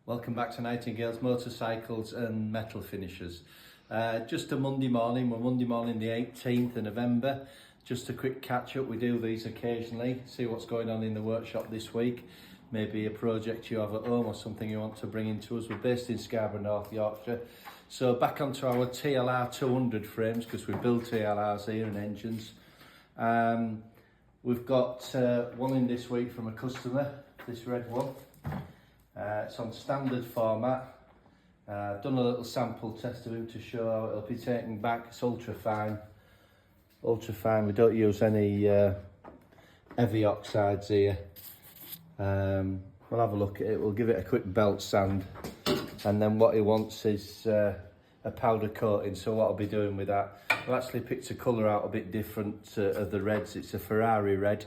Welcome back to Nightingale's Motorcycles and Metal Finishers. Just a Monday morning, we're Monday morning the 18th of November. Just a quick catch up, we do these occasionally, see what's going on in the workshop this week. Maybe a project you have at home or something you want to bring into us. We're based in Scarborough, North Yorkshire. So back onto our TLR 200 frames, because we build TLRs here and engines. We've got one in this week from a customer, this red one. It's on standard format. I've done a little sample test of him to show how it'll be taken back. It's ultra fine. We don't use any heavy oxides here. We'll have a look at it. We'll give it a quick belt sand, and then what he wants is a powder coating. So what I'll be doing with that, I've actually picked a colour out a bit different of the reds. It's a Ferrari red,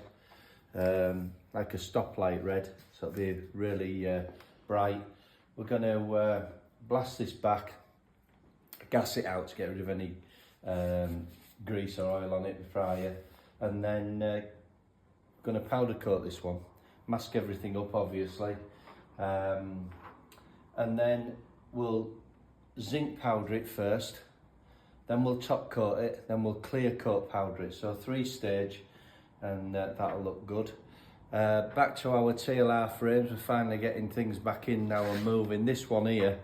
like a stoplight red. So it'll be really bright. We're going to blast this back, gas it out to get rid of any grease or oil on it prior, and then going to powder coat this one, mask everything up obviously, and then we'll zinc powder it first, then we'll top coat it, then we'll clear coat powder it. So 3-stage, and that'll look good. Back to our TLR frames, we're finally getting things back in now and moving. This one here,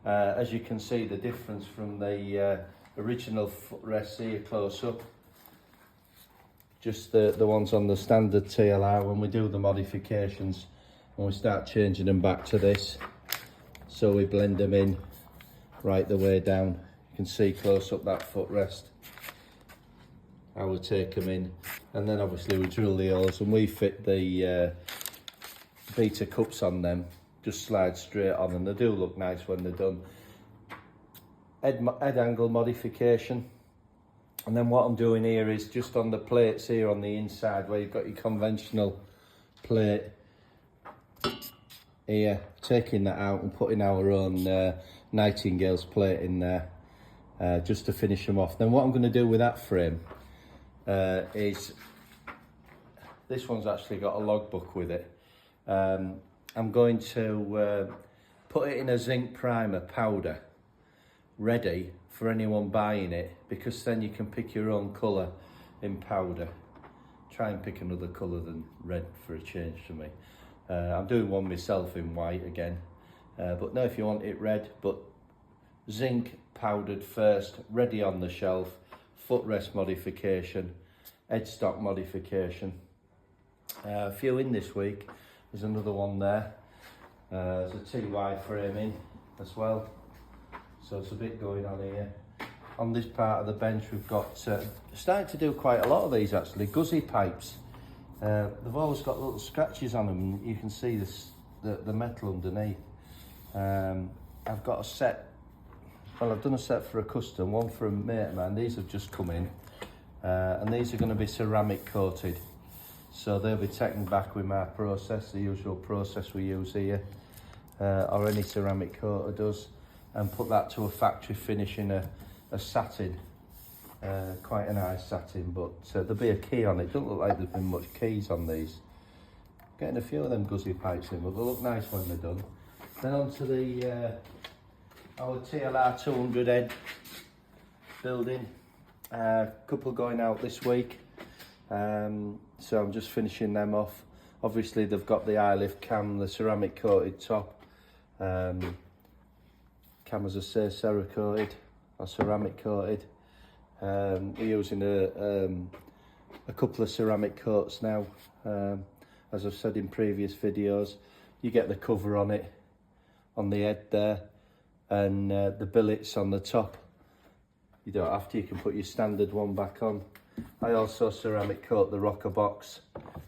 as you can see the difference from the original footrests here close up, just the ones on the standard TLR. When we do the modifications and we start changing them back to this, so we blend them in right the way down, you can see close up that footrest, I would take them in, and then obviously we drill the holes and we fit the beater cups on them, just slide straight on, and they do look nice when they're done. Head angle modification, and then what I'm doing here is just on the plates here on the inside where you've got your conventional plate here, taking that out and putting our own Nightingale's plate in there, just to finish them off. Then what I'm going to do with that frame is, this one's actually got a logbook with it. I'm going to put it in a zinc primer powder, ready for anyone buying it, because then you can pick your own colour in powder. Try and pick another colour than red for a change for me. I'm doing one myself in white again, but no, if you want it red, but zinc powdered first, ready on the shelf. Footrest modification, headstock modification. A few in this week. There's another one there. There's a TY frame in as well. So it's a bit going on here. On this part of the bench we've got, starting to do quite a lot of these actually, guzzi pipes. They've always got little scratches on them, and you can see this, the metal underneath. I've got a set. Well, I've done a set for a custom, one for a mate of mine. These have just come in, and these are going to be ceramic coated. So they'll be taken back with my process, the usual process we use here, or any ceramic coater does, and put that to a factory finish in a satin, quite a nice satin, but there'll be a key on it. Doesn't look like there's been much keys on these. Getting a few of them guzzi pipes in, but they look nice when they're done. Then onto the our TLR 200 head building, couple going out this week, so I'm just finishing them off. Obviously they've got the eye lift cam, the ceramic coated top, cam as I say cerakoted or ceramic coated. We're using a couple of ceramic coats now, as I've said in previous videos. You get the cover on it, on the head there, and the billets on the top. You don't have to, you can put your standard one back on. I also ceramic coat the rocker box,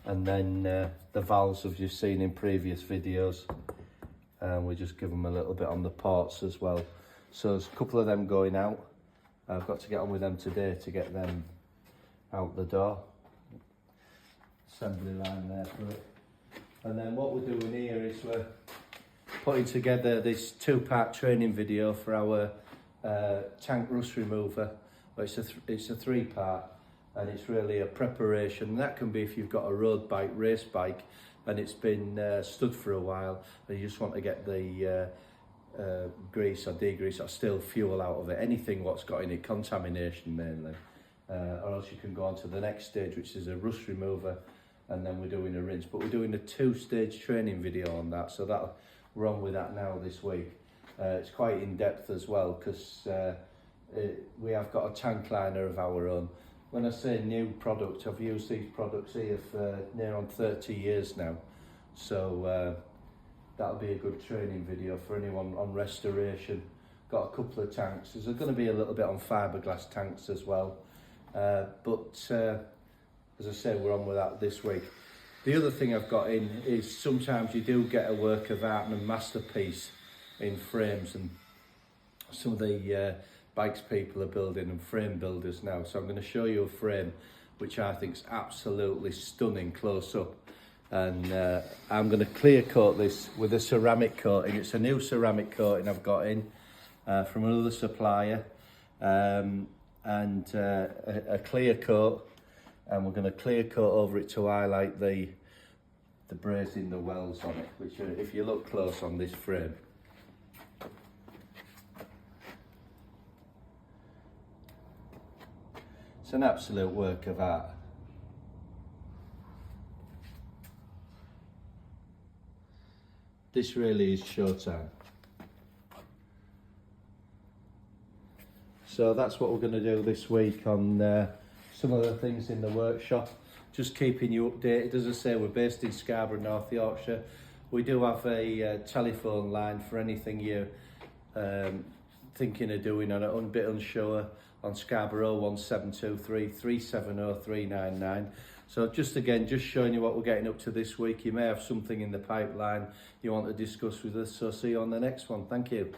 and then the valves as you've seen in previous videos, and we just give them a little bit on the ports as well. So there's a couple of them going out. I've got to get on with them today to get them out the door. Assembly line there for it. And then what we're doing here is we're putting together this 2-part training video for our tank rust remover. But it's a 3-part, and it's really a preparation. And that can be if you've got a road bike, race bike, and it's been stood for a while, and you just want to get the grease or degrease or still fuel out of it, anything what's got in it, contamination mainly, or else you can go on to the next stage, which is a rust remover, and then we're doing a rinse. But we're doing a 2-stage training video on that, so that we're on with that now this week. It's quite in depth as well, because we have got a tank liner of our own. When I say new product, I've used these products here for near on 30 years now, so that'll be a good training video for anyone on restoration. Got a couple of tanks. There's going to be a little bit on fiberglass tanks as well, but as I say, we're on with that this week. The other thing I've got in is sometimes you do get a work of art and a masterpiece in frames, and some of the bikes people are building and frame builders now. So I'm going to show you a frame which I think is absolutely stunning close up, and I'm going to clear coat this with a ceramic coating. It's a new ceramic coating I've got in from another supplier, and a clear coat, and we're going to clear coat over it to highlight the brazing, the wells on it, which are, if you look close on this frame, it's an absolute work of art. This really is showtime. So that's what we're going to do this week on some of the things in the workshop. Just keeping you updated. As I say, we're based in Scarborough, North Yorkshire. We do have a telephone line for anything you're thinking of doing on a bit unsure, on Scarborough 1723 370 399. So just showing you what we're getting up to this week. You may have something in the pipeline you want to discuss with us, so see you on the next one. Thank you.